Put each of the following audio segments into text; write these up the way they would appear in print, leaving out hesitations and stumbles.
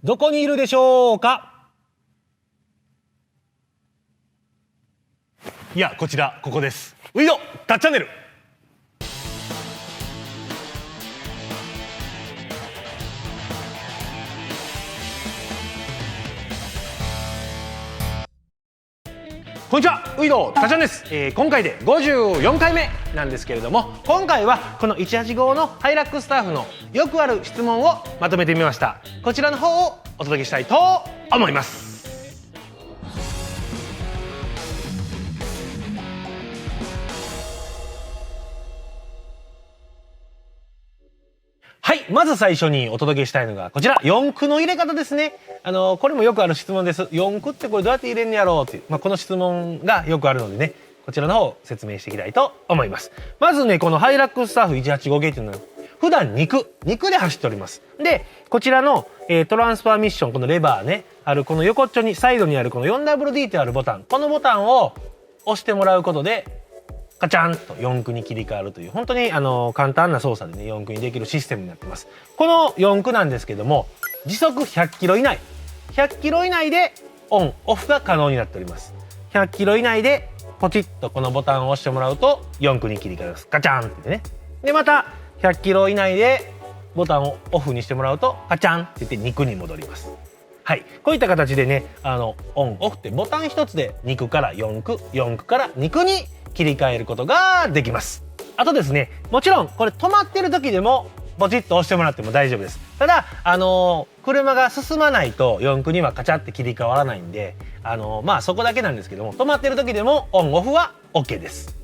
どこにいるでしょうか？いや、こちら、ここです。ういどタッチャンネル。こんにちは、ういどタッチャンです。今回で54回目なんですけれども、今回はこの185のハイラックスタッフのよくある質問をまとめてみました。こちらの方をお届けしたいと思います。はい、まず最初にお届けしたいのがこちら、四駆の入れ方ですね。これもよくある質問です。四駆ってこれどうやって入れんねやろうっていう、この質問がよくあるのでね、こちらの方を説明していきたいと思います。まずね、このハイラックスタッフ185系っていうのは普段肉で走っております。で、こちらの、トランスファーミッション、このレバーね、あるこの横っちょにサイドにあるこの 4WD ってあるボタン、このボタンを押してもらうことでカチャンと四駆に切り替わるという、本当に簡単な操作でね、四駆にできるシステムになってます。この四駆なんですけども、時速100キロ以内でオンオフが可能になっております。100キロ以内でポチッとこのボタンを押してもらうと四駆に切り替わります。カチャンってね。でまた100キロ以内でボタンをオフにしてもらうとカチャンって言って肉に戻ります。はい、こういった形でね、オンオフってボタン一つで肉から四駆から肉に切り替えることができます。あとですね、もちろんこれ止まってる時でもポチッと押してもらっても大丈夫です。ただ車が進まないと四駆にはカチャって切り替わらないんで、そこだけなんですけども、止まってる時でもオンオフは OK です。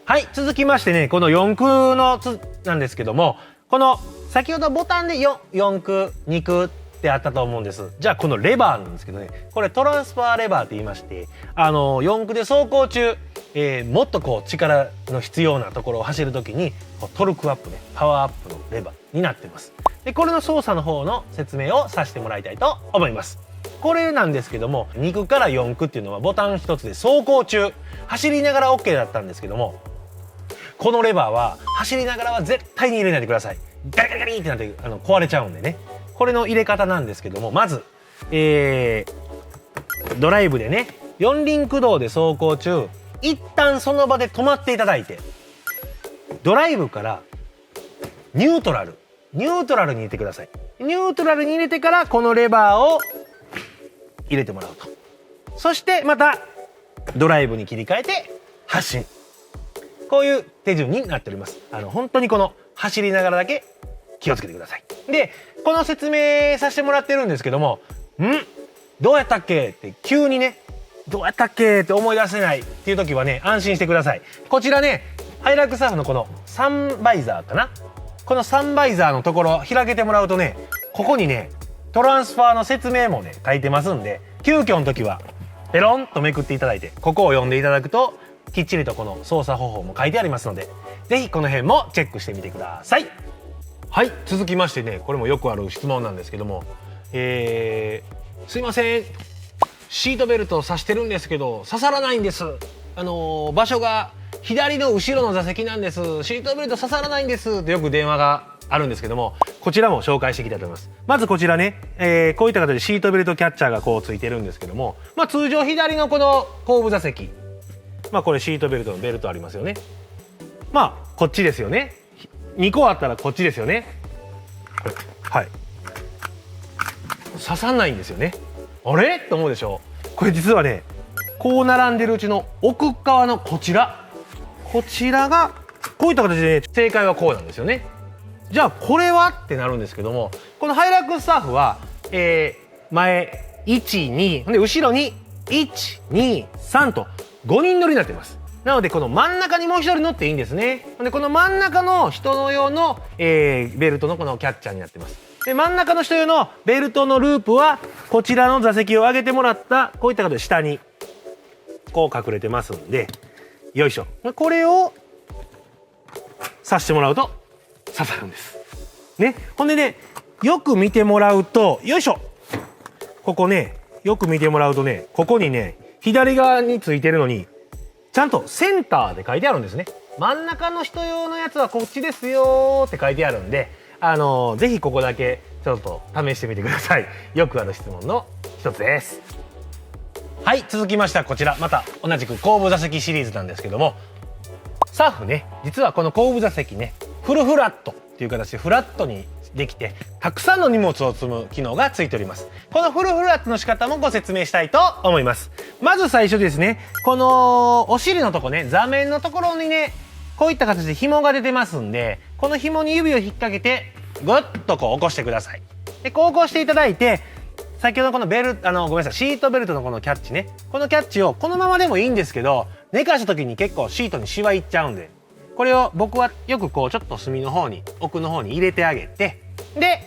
はい、続きましてね、この四駆なんですけども、この先ほどボタンで四駆肉ってあったと思うんです。じゃあこのレバーなんですけどね、これトランスファーレバーって言いまして、四駆で走行中、もっとこう力の必要なところを走るときにトルクアップね、パワーアップのレバーになってます。でこれの操作の方の説明をさせてもらいたいと思います。これなんですけども、2駆から4駆っていうのはボタン一つで走行中走りながら OK だったんですけども、このレバーは走りながらは絶対に入れないでください。ガリガリガリってなって壊れちゃうんでね。これの入れ方なんですけども、まず、ドライブでね、四輪駆動で走行中、一旦その場で止まっていただいて、ドライブからニュートラルに入れてください。ニュートラルに入れてからこのレバーを入れてもらうと。そしてまたドライブに切り替えて発進。こういう手順になっております。本当にこの走りながらだけ気をつけてください。で、この説明させてもらってるんですけども、どうやったっけって急にね、どうやったっけって思い出せないっていう時はね、安心してください。こちらね、ハイラックスタッフのこのサンバイザーかな、このサンバイザーのところ開けてもらうとね、ここにねトランスファーの説明もね書いてますんで、急遽の時はペロンとめくっていただいて、ここを読んでいただくときっちりとこの操作方法も書いてありますので、ぜひこの辺もチェックしてみてください。はい、続きましてね、これもよくある質問なんですけども、すいません、シートベルト刺してるんですけど刺さらないんです。場所が左の後ろの座席なんです。シートベルト刺さらないんですってよく電話があるんですけども、こちらも紹介していきたいと思います。まずこちらね、こういった形でシートベルトキャッチャーがこうついてるんですけども、通常左のこの後部座席、これシートベルトのベルトありますよね。こっちですよね。2個あったらこっちですよね。はい、刺さんないんですよね。あれと思うでしょ。これ実はね、こう並んでるうちの奥側のこちらがこういった形で、正解はこうなんですよね。じゃあこれはってなるんですけども、このハイラックスタッフは、前12で後ろに123と5人乗りになってます。なのでこの真ん中にもう1人乗っていいんですね。でこの真ん中の人の用の、ベルトのこのキャッチャーになってます。で真ん中の人用のベルトのループはこちらの座席を上げてもらったこういった形で下にこう隠れてますんで、よいしょ、これを刺してもらうと刺さるんですね。ほんでね、よく見てもらうと、よいしょ、ここね、よく見てもらうとね、ここにね、左側についてるのにちゃんとセンターで書いてあるんですね。真ん中の人用のやつはこっちですよって書いてあるんで、ぜひここだけちょっと試してみてください。よくある質問の一つです。はい、続きましてはこちら、また同じく後部座席シリーズなんですけども、サーフね、実はこの後部座席ね、フルフラットっていう形でフラットにできて、たくさんの荷物を積む機能がついております。このフルフラットの仕方もご説明したいと思います。まず最初ですね、このお尻のとこね、座面のところにね、こういった形で紐が出てますんで、この紐に指を引っ掛けてグッとこう起こしてください。でこう起こしていただいて、先ほどこのベルごめんなさい、シートベルトのこのキャッチね、このキャッチをこのままでもいいんですけど、寝かした時に結構シートにシワいっちゃうんで、これを僕はよくこうちょっと隅の方に奥の方に入れてあげて、で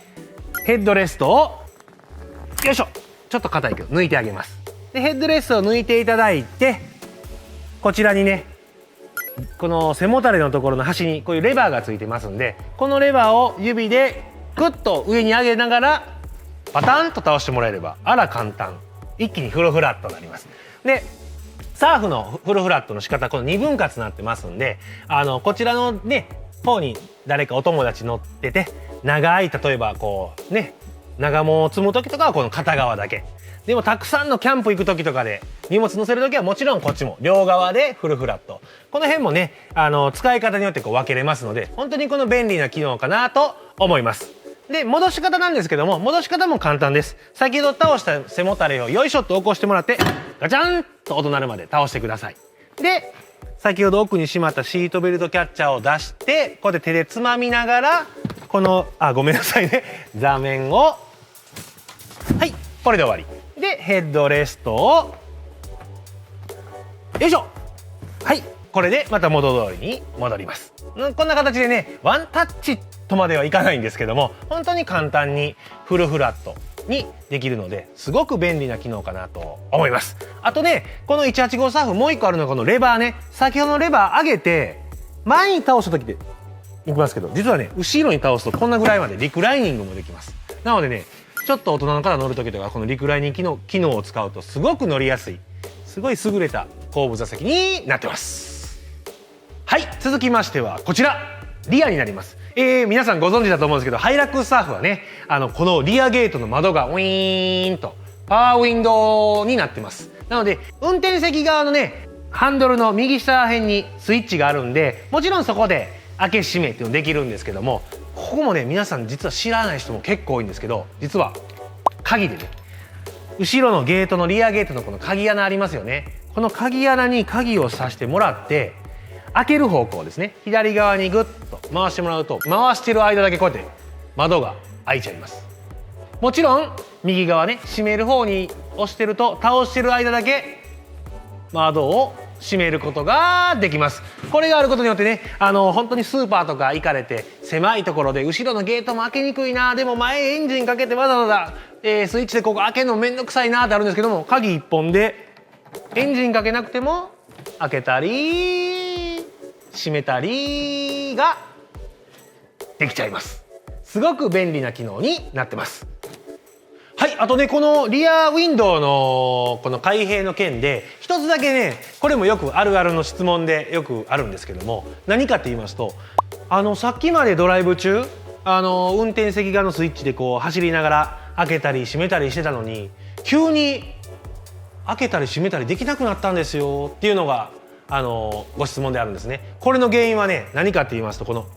ヘッドレストをよいしょ、ちょっと硬いけど抜いてあげます。でヘッドレストを抜いていただいて、こちらにね、この背もたれのところの端にこういうレバーがついてますんで、このレバーを指でグッと上に上げながらパタンと倒してもらえれば、あら簡単、一気にフルフラットになります。でサーフのフルフラットの仕方、この2分割になってますんで、こちらのね方に誰かお友達乗ってて、長い例えばこうね長物を積む時とかはこの片側だけでも、たくさんのキャンプ行く時とかで荷物乗せる時はもちろんこっちも両側でフルフラット、この辺もね使い方によってこう分けれますので、本当にこの便利な機能かなと思います。で戻し方なんですけども、戻し方も簡単です。先ほど倒した背もたれをよいしょっと起こしてもらって、ガチャンと音鳴るまで倒してください。で先ほど奥にしまったシートベルトキャッチャーを出して、こうやって手でつまみながら、このごめんなさいね、座面を、はい、これで終わりでヘッドレストをよいしょ、はい、これでまた元通りに戻ります。こんな形でね、ワンタッチとまではいかないんですけども、本当に簡単にフルフラットにできるので、すごく便利な機能かなと思います。あとね、この185サーフもう一個あるのがこのレバーね、先ほどのレバー上げて前に倒した時でいきますけど、実はね後ろに倒すとこんなぐらいまでリクライニングもできます。なのでね、ちょっと大人の方乗る時とかこのリクライニング機能を使うとすごく乗りやすい、すごい優れた後部座席になってます。はい、続きましてはこちらリアになります。皆さんご存知だと思うんですけど、ハイラックスサーフはね、このリアゲートの窓がウィーンとパワーウィンドウになってます。なので運転席側のねハンドルの右下辺にスイッチがあるんで、もちろんそこで開け閉めっていうのできるんですけども、ここもね皆さん実は知らない人も結構多いんですけど、実は鍵でね、後ろのゲートのリアゲートのこの鍵穴ありますよね。この鍵穴に鍵を挿してもらって、開ける方向ですね、左側にグッと回してもらうと、回してる間だけこうやって窓が開いちゃいます。もちろん右側ね、閉める方に押してると倒してる間だけ窓を閉めることができます。これがあることによってね、本当にスーパーとか行かれて狭いところで後ろのゲートも開けにくいな、でも前エンジンかけてわざわざ、スイッチでここ開けるのめんどくさいなってあるんですけども、鍵一本でエンジンかけなくても開けたり閉めたりができちゃいます。すごく便利な機能になってます。はい、あとね、このリアウィンドウのこの開閉の件で一つだけね、これもよくあるあるの質問でよくあるんですけども、何かって言いますと、さっきまでドライブ中運転席側のスイッチでこう走りながら開けたり閉めたりしてたのに、急に開けたり閉めたりできなくなったんですよっていうのがご質問であるんですね。これの原因はね、何かって言いますと、こ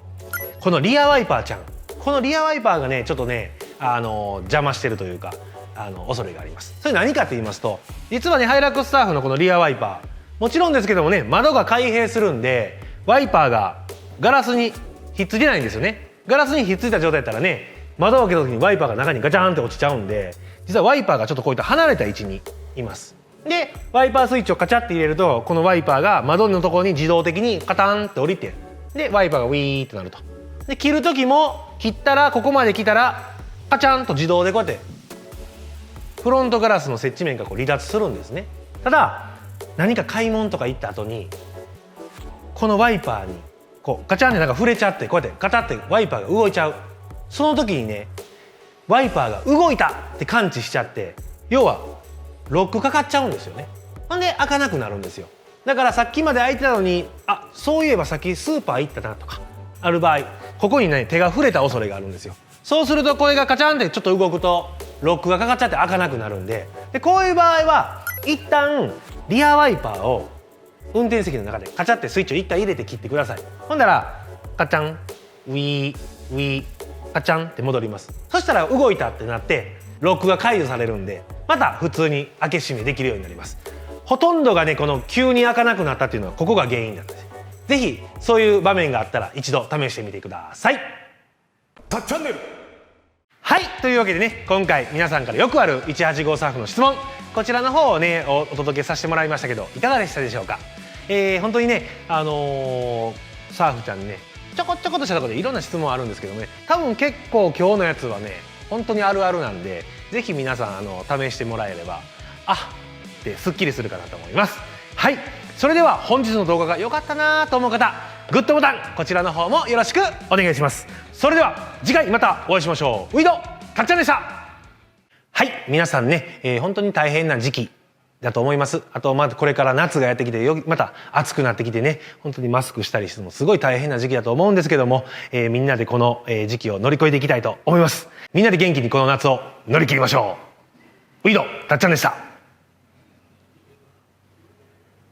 のリアワイパーちゃん、このリアワイパーがねちょっとね邪魔してるというか恐れがあります。それ何かって言いますと、実はねハイラックスサーフのこのリアワイパー、もちろんですけどもね、窓が開閉するんでワイパーがガラスにひっついてないんですよね。ガラスにひっついた状態だったらね、窓を開けた時にワイパーが中にガチャンって落ちちゃうんで、実はワイパーがちょっとこういった離れた位置にいます。でワイパースイッチをカチャって入れると、このワイパーが窓のところに自動的にカタンって降りて、でワイパーがウィーってなると。で切る時も、切ったらここまで来たらカチャンと自動でこうやってフロントガラスの接地面がこう離脱するんですね。ただ何か買い物とか行った後にこのワイパーにこうガチャンってなんか触れちゃって、こうやってカタってワイパーが動いちゃう。その時にね、ワイパーが動いたって感知しちゃって、要はロックかかっちゃうんですよね。ほんで開かなくなるんですよ。だからさっきまで開いてたのに、そういえばさっきスーパー行ったなとかある場合、ここにね手が触れた恐れがあるんですよ。そうするとこれがカチャンってちょっと動くとロックがかかっちゃって開かなくなるんで、こういう場合は一旦リアワイパーを運転席の中でカチャってスイッチを一回入れて切ってください。ほんだらカチャンウィーウィーカチャンって戻ります。そしたら動いたってなってロックが解除されるんで、また普通に開け閉めできるようになります。ほとんどがねこの急に開かなくなったっていうのはここが原因なんです。ぜひそういう場面があったら一度試してみてください。たっチャンネル。はい、というわけでね今回皆さんからよくある185サーフの質問、こちらの方をねお届けさせてもらいましたけどいかがでしたでしょうか。本当にねサーフちゃんにねちょこちょことしたところでいろんな質問あるんですけどね、多分結構今日のやつはね本当にあるあるなんで、ぜひ皆さん試してもらえればってすっきりするかなと思います。はい、それでは本日の動画が良かったなと思う方、グッドボタンこちらの方もよろしくお願いします。それでは次回またお会いしましょう。ウィドかっちゃんでした。はい、皆さんね、本当に大変な時期だと思います。あとまたこれから夏がやってきてまた暑くなってきてね、本当にマスクしたりしてもすごい大変な時期だと思うんですけども、みんなでこの時期を乗り越えていきたいと思います。みんなで元気にこの夏を乗り切りましょう。ウィドたっちゃんでした。